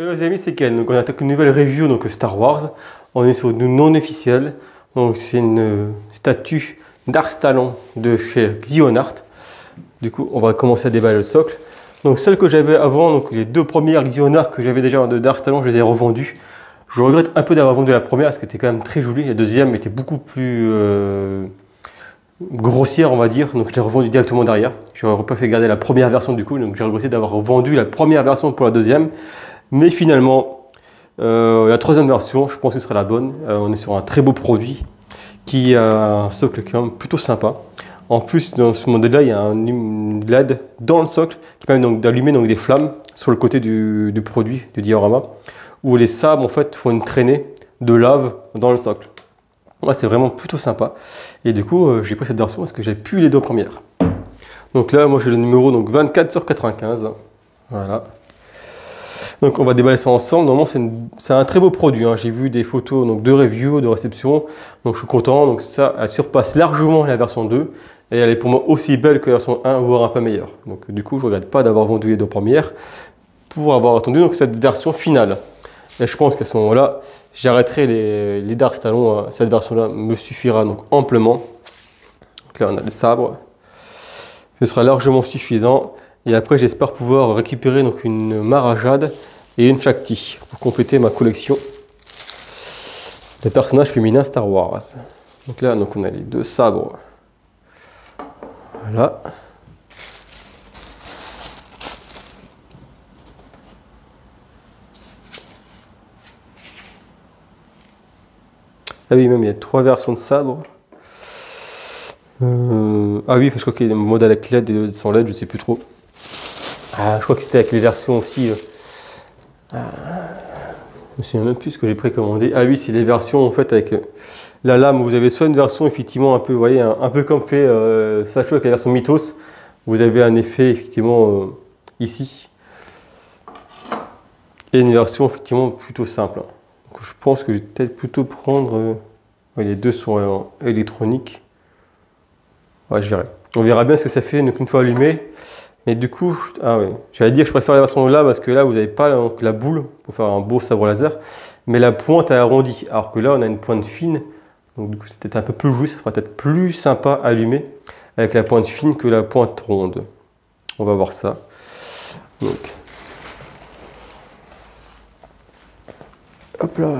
Hello les amis, c'est Ken. Donc on attaque une nouvelle review donc Star Wars. On est sur du non officiel. Donc c'est une statue d'Ars Talon de chez Xionart. Du coup, on va commencer à déballer le socle. Donc celle que j'avais avant, donc les deux premières Xionart que j'avais déjà d'Ars Talon, je les ai revendues. Je regrette un peu d'avoir vendu la première parce qu'elle était quand même très jolie. La deuxième était beaucoup plus grossière, on va dire. Donc je l'ai revendue directement derrière. Je n'aurais pas fait garder la première version du coup. Donc j'ai regretté d'avoir vendu la première version pour la deuxième. Mais finalement, la troisième version, je pense que ce sera la bonne. On est sur un très beau produit qui a un socle quand même plutôt sympa. En plus, dans ce modèle-là, il y a une LED dans le socle qui permet donc d'allumer des flammes sur le côté du produit, du diorama, où les sabres en fait font une traînée de lave dans le socle. Ouais, c'est vraiment plutôt sympa. Et du coup, j'ai pris cette version parce que j'ai plus les deux premières. Donc là, moi j'ai le numéro donc 24/95. Voilà. Donc on va déballer ça ensemble. Normalement c'est un très beau produit, hein. J'ai vu des photos donc, de review, de réception, donc je suis content. Donc ça, elle surpasse largement la version 2 et elle est pour moi aussi belle que la version 1, voire un peu meilleure. Donc du coup je ne regrette pas d'avoir vendu les deux premières pour avoir attendu donc, cette version finale. Et je pense qu'à ce moment-là, j'arrêterai les Dark Talon. Cette version-là me suffira donc amplement. Donc là on a les sabres, ce sera largement suffisant. Et après, j'espère pouvoir récupérer donc une Marajade et une Shakti pour compléter ma collection de personnages féminins Star Wars. Donc là, on a les deux sabres. Voilà. Ah oui, même il y a 3 versions de sabres. Ah oui, parce que okay, le modèle avec LED et sans LED, je ne sais plus trop. Ah, je crois que c'était avec les versions aussi. Je me souviens même plus ce que j'ai précommandé. Ah oui, c'est les versions en fait avec la lame. Vous avez soit une version effectivement un peu, vous voyez, un peu comme fait Sacho avec la version Mythos. Vous avez un effet effectivement ici. Et une version effectivement plutôt simple. Donc, je pense que je vais peut-être plutôt prendre. Ouais, les deux sont électroniques. Ouais, je verrai. On verra bien ce que ça fait une fois allumé. Et du coup, ah ouais, j'allais dire que je préfère la version là parce que là vous n'avez pas donc, la boule pour faire un beau sabre laser, mais la pointe est arrondie. Alors que là on a une pointe fine, donc du coup c'est peut-être un peu plus joué, ça sera peut-être plus sympa à allumer avec la pointe fine que la pointe ronde. On va voir ça. Donc, hop là.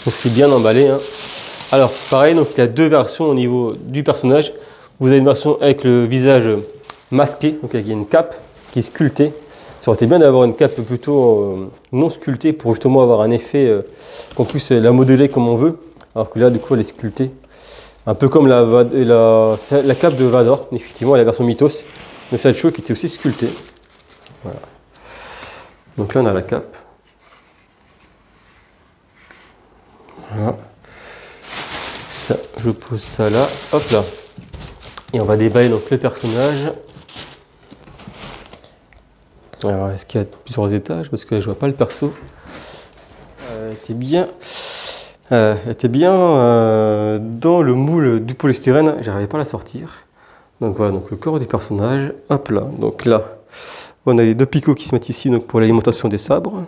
Donc c'est bien emballé, hein. Alors pareil, donc il y a deux versions au niveau du personnage. Vous avez une version avec le visage masqué, donc avec une cape qui est sculptée. Ça aurait été bien d'avoir une cape plutôt non sculptée pour justement avoir un effet qu'on puisse la modeler comme on veut. Alors que là du coup elle est sculptée. Un peu comme la cape de Vador, effectivement la version Mythos de Sacho qui était aussi sculptée. Voilà. Donc là on a la cape. Voilà. Ça, je pose ça là, hop là. Et on va déballer donc le personnage. Alors, est-ce qu'il y a plusieurs étages? Parce que là, je vois pas le perso. Était bien dans le moule du polystyrène. J'arrivais pas à la sortir. Donc voilà, donc le corps du personnage. Hop là. Donc là, on a les deux picots qui se mettent ici donc pour l'alimentation des sabres.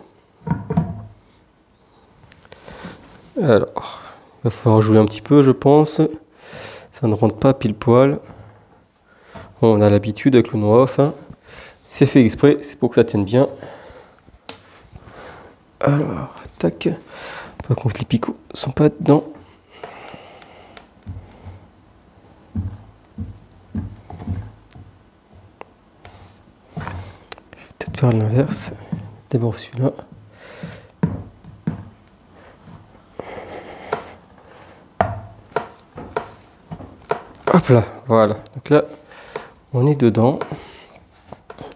Alors, il va falloir jouer un petit peu, je pense. Ça ne rentre pas pile poil. On a l'habitude avec le no off, hein. C'est fait exprès, c'est pour que ça tienne bien. Alors, tac. Par contre, les picots ne sont pas dedans. Je vais peut-être faire l'inverse. D'abord celui-là. Hop là, voilà. Donc là, on est dedans.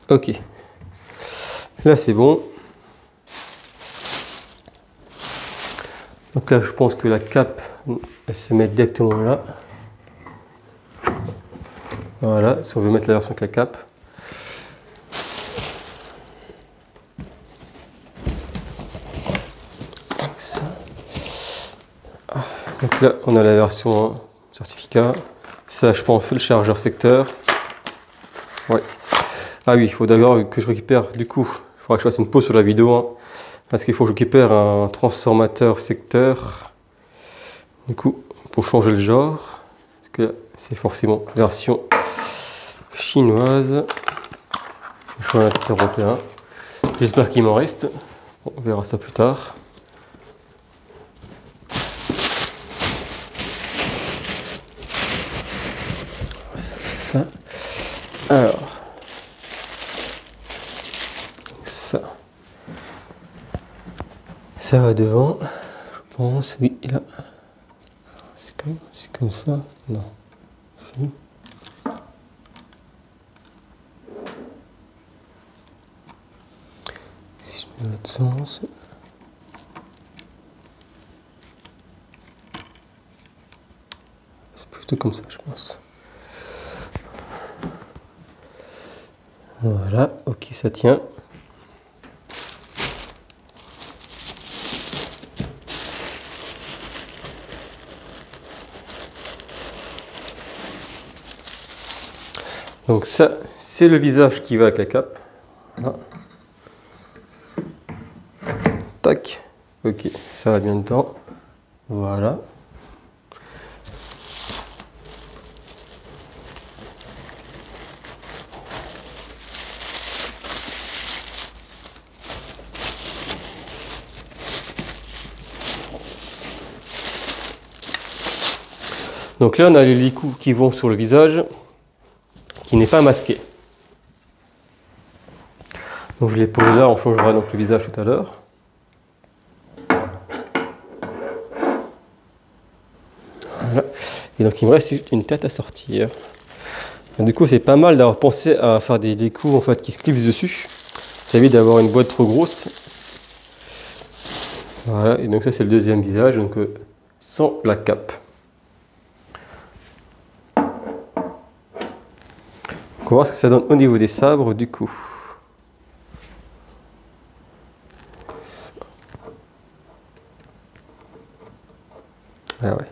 Ok. Là, c'est bon. Donc là, je pense que la cape, elle se met directement là. Voilà, si on veut mettre la version avec la cape. Ça. Donc là, on a la version certificat. Ça, je pense, c'est le chargeur secteur. Ouais. Ah oui, il faut d'abord que je récupère, du coup, il faudra que je fasse une pause sur la vidéo, hein, parce qu'il faut que je récupère un transformateur secteur, du coup, pour changer le genre, parce que c'est forcément version chinoise. Je vois un petit européen. J'espère qu'il m'en reste. Bon, on verra ça plus tard. Ça. Alors. Ça. Ça va devant. Je pense. Oui, là. C'est comme ça. Non. Si. Si je mets l'autre sens. C'est plutôt comme ça, je pense. Voilà, ok, ça tient. Donc ça, c'est le visage qui va avec la cape. Voilà. Tac. Ok, ça va bien dedans. Voilà. Donc là, on a les licous qui vont sur le visage, qui n'est pas masqué. Donc je les pose là, on changera donc le visage tout à l'heure. Voilà. Et donc il me reste une tête à sortir. Et du coup, c'est pas mal d'avoir pensé à faire des licous en fait, qui se clipsent dessus. Ça évite d'avoir une boîte trop grosse. Voilà, et donc ça c'est le deuxième visage, donc sans la cape. On va voir ce que ça donne au niveau des sabres du coup. Ah ouais.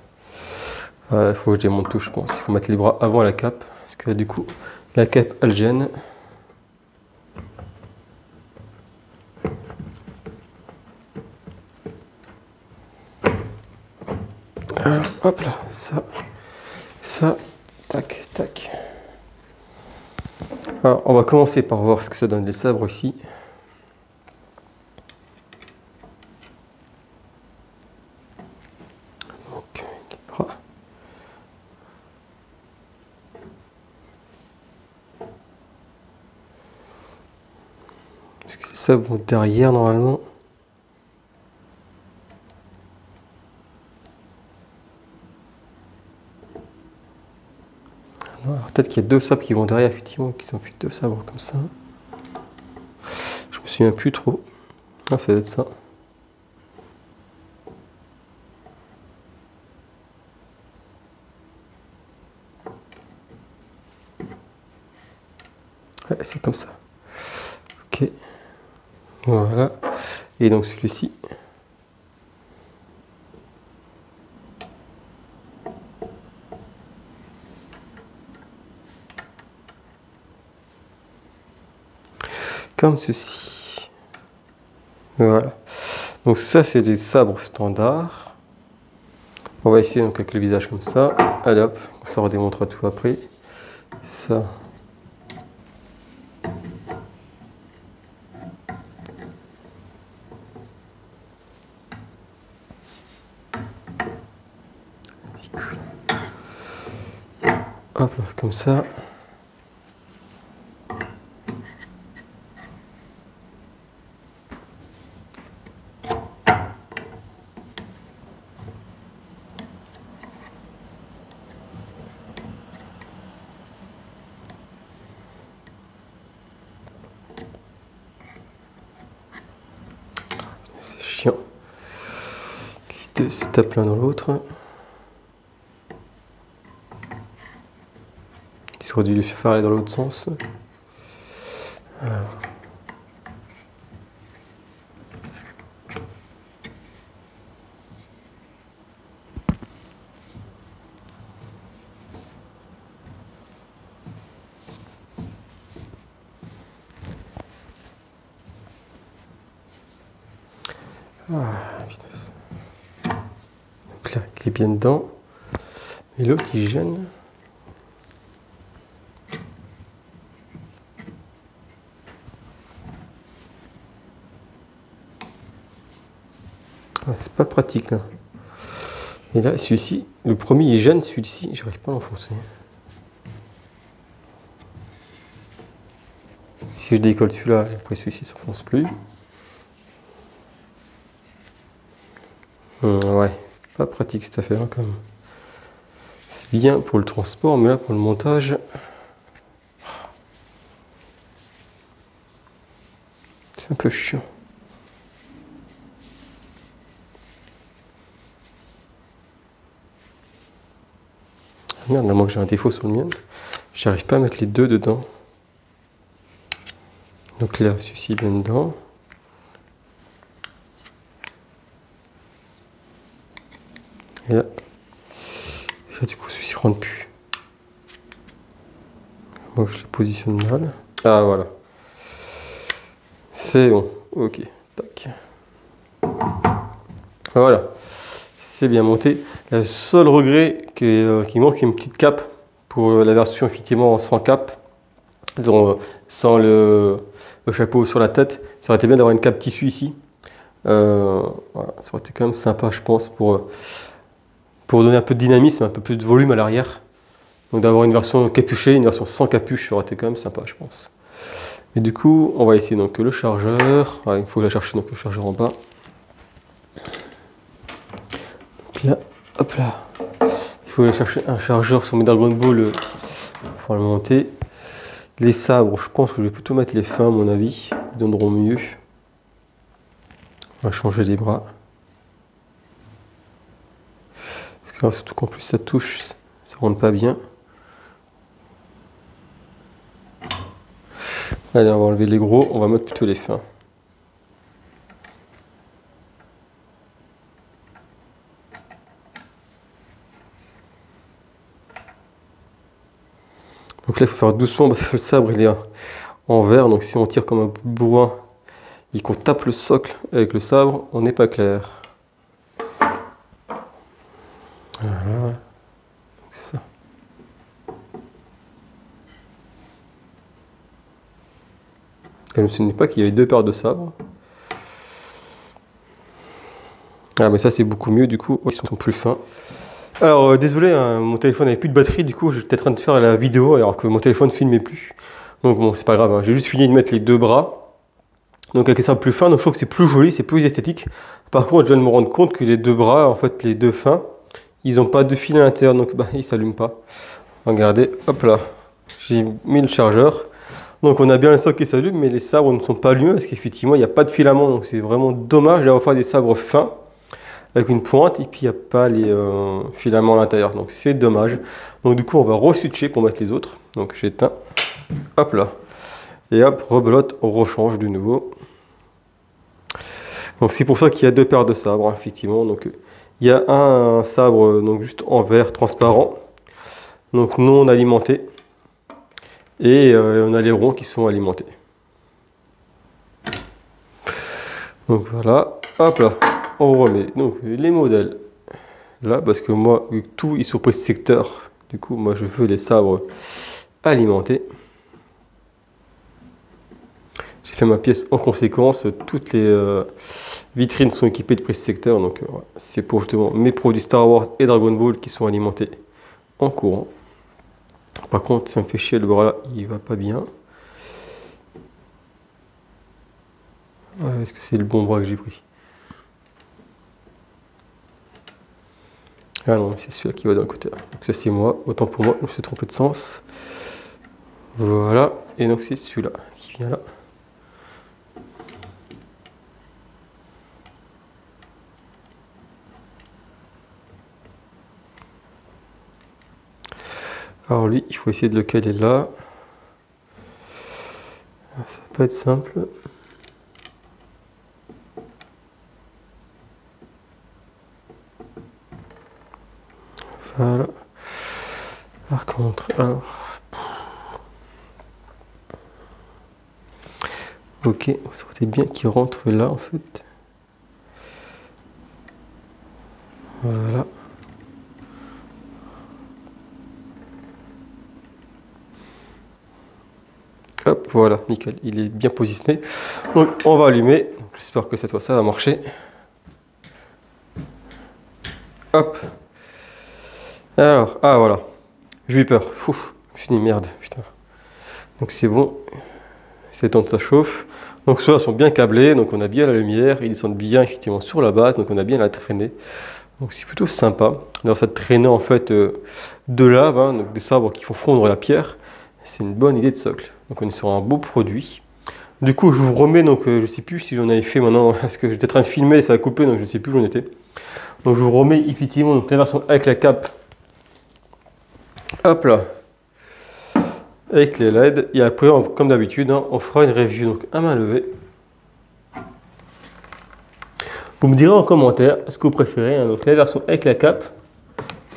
Il faut que je démonte tout, je pense. Il faut mettre les bras avant la cape. Parce que du coup, la cape, elle gêne. Alors, hop là, ça, tac, tac. Alors, on va commencer par voir ce que ça donne les sabres ici. Donc, les bras. Parce que les sabres vont derrière normalement. Alors, peut-être qu'il y a deux sabres qui vont derrière, effectivement, qui sont fait deux sabres comme ça. Je me souviens plus trop. Ah, ça doit être ça. Ouais, c'est comme ça. Ok. Voilà. Et donc celui-ci. Comme ceci. Voilà. Donc ça, c'est des sabres standards. On va essayer donc avec le visage comme ça. Allez hop, ça redémontrera tout après. Ça. Hop, comme ça. C'est chiant. Les deux se tapent l'un dans l'autre. Ils auraient dû le faire aller dans l'autre sens. Alors. Ah, putain. Donc là, il est bien dedans. Et l'autre, il gêne. Ah, c'est pas pratique là. Et là, celui-ci, le premier il gêne, celui-ci, j'arrive pas à l'enfoncer. Si je décolle celui-là, après celui-ci ne s'enfonce plus. Ouais, c'est pas pratique cette affaire quand même. C'est bien pour le transport, mais là pour le montage, c'est un peu chiant. Merde, là, moi que j'ai un défaut sur le mien, j'arrive pas à mettre les deux dedans. Donc là, celui-ci vient dedans. Et là, du coup, celui-ci rentre plus. Moi, je le positionne mal. Ah, voilà. C'est bon. Ok. Tac. Voilà. C'est bien monté. Le seul regret qui manque, c'est une petite cape pour la version effectivement sans cape. Sans le chapeau sur la tête. Ça aurait été bien d'avoir une cape tissu ici. Voilà, ça aurait été quand même sympa, je pense, pour donner un peu de dynamisme, un peu plus de volume à l'arrière. Donc d'avoir une version capuchée, une version sans capuche, ça aurait été quand même sympa, je pense. Et du coup, on va essayer donc le chargeur. Ouais, il faut la chercher, donc le chargeur en bas. Donc là, hop là. Il faut aller chercher un chargeur sur mes Dragon Ball pour le monter. Les sabres, je pense que je vais plutôt mettre les fins à mon avis. Ils donneront mieux. On va changer les bras. Parce que là, surtout qu'en plus ça touche, ça rentre pas bien. Allez, on va enlever les gros, on va mettre plutôt les fins. Donc là, il faut faire doucement parce que le sabre, il est en verre. Donc si on tire comme un bourrin et qu'on tape le socle avec le sabre, on n'est pas clair. Voilà. C'est ça. Je ne me souvenais pas qu'il y avait deux paires de sabres. Ah mais ça c'est beaucoup mieux du coup, ils sont plus fins. Alors désolé, hein, mon téléphone n'avait plus de batterie, du coup j'étais en train de faire la vidéo alors que mon téléphone ne filmait plus. Donc bon, c'est pas grave, hein. J'ai juste fini de mettre les deux bras. Donc avec les sabres plus fins, donc je trouve que c'est plus joli, c'est plus esthétique. Par contre, je viens de me rendre compte que les deux bras, en fait les deux fins, ils n'ont pas de fil à l'intérieur, donc bah, ils ne s'allument pas. Regardez, hop là, j'ai mis le chargeur. Donc on a bien le socle qui s'allume, mais les sabres ne sont pas allumés parce qu'effectivement il n'y a pas de filament, donc c'est vraiment dommage d'avoir fait des sabres fins avec une pointe et puis il n'y a pas les filaments à l'intérieur, donc c'est dommage. Donc du coup on va re-switcher pour mettre les autres. Donc j'éteins, hop là, et hop, rebelote, on rechange de nouveau. Donc c'est pour ça qu'il y a deux paires de sabres, hein, effectivement. Donc il y a un sabre donc juste en verre transparent, donc non alimenté, et on a les ronds qui sont alimentés. Donc voilà, hop là, on remet donc les modèles là parce que moi vu que tout est sur presse secteur, du coup moi je veux les sabres alimentés. J'ai fait ma pièce en conséquence, toutes les vitrines sont équipées de presse secteur, donc voilà. C'est pour justement mes produits Star Wars et Dragon Ball qui sont alimentés en courant. Par contre, ça me fait chier, le bras là, il va pas bien. Ouais, est-ce que c'est le bon bras que j'ai pris? Ah non, c'est celui-là qui va d'un côté. Donc ça c'est moi, autant pour moi, je me suis trompé de sens. Voilà, et donc c'est celui-là qui vient là. Alors lui, il faut essayer de le caler là. Ça va pas être simple. Voilà. Par contre, alors. Ok, ça aurait été bien qu'il rentre là en fait. Voilà. Hop, voilà, nickel, il est bien positionné. Donc on va allumer, j'espère que cette fois ça va marcher. Hop. Alors, ah voilà, j'ai eu peur. Ouf, je me suis dit merde, putain. Donc c'est bon, c'est temps que ça chauffe. Donc ceux-là sont bien câblés, donc on a bien la lumière, ils descendent bien effectivement sur la base, donc on a bien la traînée. Donc c'est plutôt sympa. Alors cette traînée en fait de lave, hein, donc des sabres qui font fondre la pierre, c'est une bonne idée de socle. Donc on est sur un beau produit. Du coup je vous remets, donc je sais plus si j'en avais fait maintenant, parce que j'étais en train de filmer et ça a coupé, donc je sais plus où j'en étais. Donc je vous remets effectivement donc, la version avec la cape. Hop là. Avec les LED. Et après, comme d'habitude, hein, on fera une review donc à main levée. Vous me direz en commentaire ce que vous préférez, hein, donc la version avec la cape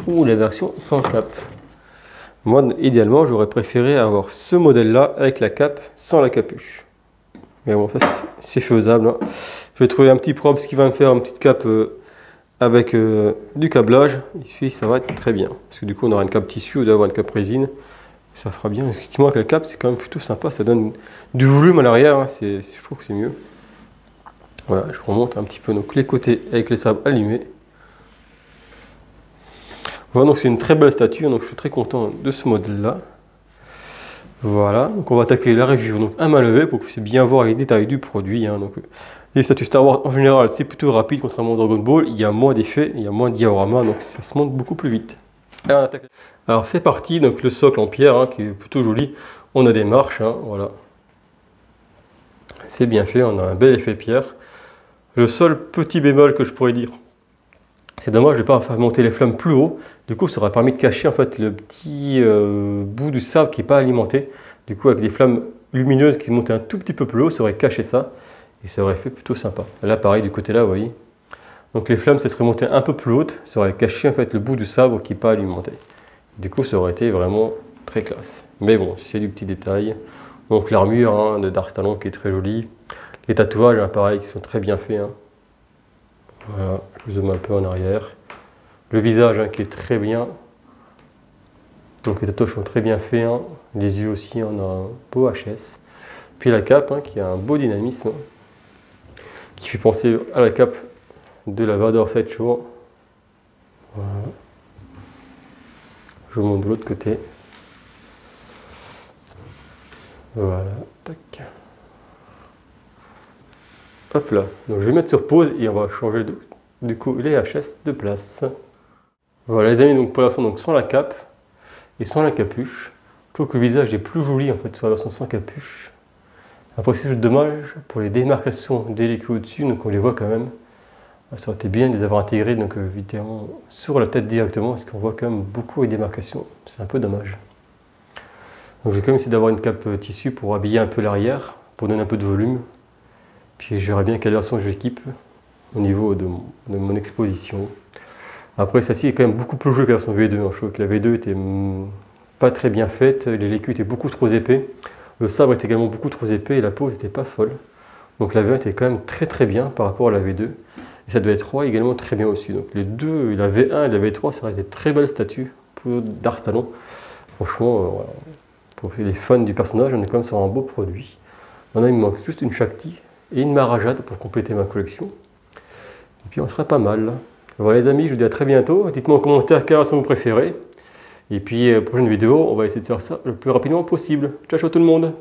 ou la version sans cape. Moi, idéalement, j'aurais préféré avoir ce modèle-là avec la cape sans la capuche. Mais bon, ça c'est faisable. Hein. Je vais trouver un petit props qui va me faire une petite cape avec du câblage. Et puis ça va être très bien. Parce que du coup, on aura une cape tissu ou d'avoir une cape résine. Ça fera bien. Effectivement, avec la cape, c'est quand même plutôt sympa. Ça donne du volume à l'arrière. Hein. Je trouve que c'est mieux. Voilà, je remonte un petit peu donc, les côtés avec les sabres allumés. Voilà, donc c'est une très belle statue. Donc je suis très content de ce modèle-là. Voilà, donc on va attaquer la review donc à main levée pour que vous puissiez bien voir les détails du produit. Hein. Donc, les statues Star Wars en général, c'est plutôt rapide, contrairement au Dragon Ball. Il y a moins d'effets, il y a moins de diaporama, donc ça se monte beaucoup plus vite. Alors c'est parti, donc le socle en pierre hein, qui est plutôt joli. On a des marches, hein, voilà. C'est bien fait, on a un bel effet pierre. Le seul petit bémol que je pourrais dire, c'est dommage de ne pas faire monter les flammes plus haut. Du coup, ça aurait permis de cacher en fait le petit bout du sable qui n'est pas alimenté. Du coup, avec des flammes lumineuses qui montaient un tout petit peu plus haut, ça aurait caché ça. Et ça aurait fait plutôt sympa. Là, pareil, du côté là, vous voyez. Donc les flammes, ça serait monté un peu plus haute. Ça aurait caché en fait le bout du sabre qui n'est pas alimenté. Du coup, ça aurait été vraiment très classe. Mais bon, c'est du petit détail. Donc l'armure hein, de Dark-Talon qui est très jolie. Les tatouages, hein, pareil, qui sont très bien faits. Hein. Voilà, je zoome un peu en arrière. Le visage hein, qui est très bien. Donc les tatouages sont très bien faits. Hein. Les yeux aussi, on a un beau HS. Puis la cape hein, qui a un beau dynamisme. Hein, qui fait penser à la cape de la Vador Sideshow. Voilà. Je vous montre de l'autre côté. Voilà, tac. Hop là, donc je vais mettre sur pause et on va changer du coup les HS de place. Voilà les amis, donc pour l'instant donc sans la cape et sans la capuche. Je trouve que le visage est plus joli en fait sur la version sans capuche. Après c'est juste dommage pour les démarcations des l'écu au-dessus, donc on les voit quand même. Ça aurait été bien de les avoir intégrés donc évidemment sur la tête directement parce qu'on voit quand même beaucoup les démarcations. C'est un peu dommage. Donc je vais quand même essayer d'avoir une cape tissu pour habiller un peu l'arrière, pour donner un peu de volume. Puis je verrai bien quelle version j'équipe au niveau de mon exposition. Après celle-ci est quand même beaucoup plus jolie que la version V2. Je trouve que la V2 était pas très bien faite, les l'écu étaient beaucoup trop épais. Le sabre était également beaucoup trop épais et la pose n'était pas folle. Donc la V1 était quand même très bien par rapport à la V2. Et cette V3 également très bien aussi. Donc les deux, la V1 et la V3, ça reste des très belles statues pour Dark-Talon. Franchement, voilà. Pour les fans du personnage, on est quand même sur un beau produit. Maintenant il me manque juste une Shakti et une Maharaja pour compléter ma collection. Et puis on sera pas mal. Voilà les amis, je vous dis à très bientôt. Dites-moi en commentaire quelle version vous préférez. Et puis prochaine vidéo, on va essayer de faire ça le plus rapidement possible. Ciao ciao tout le monde.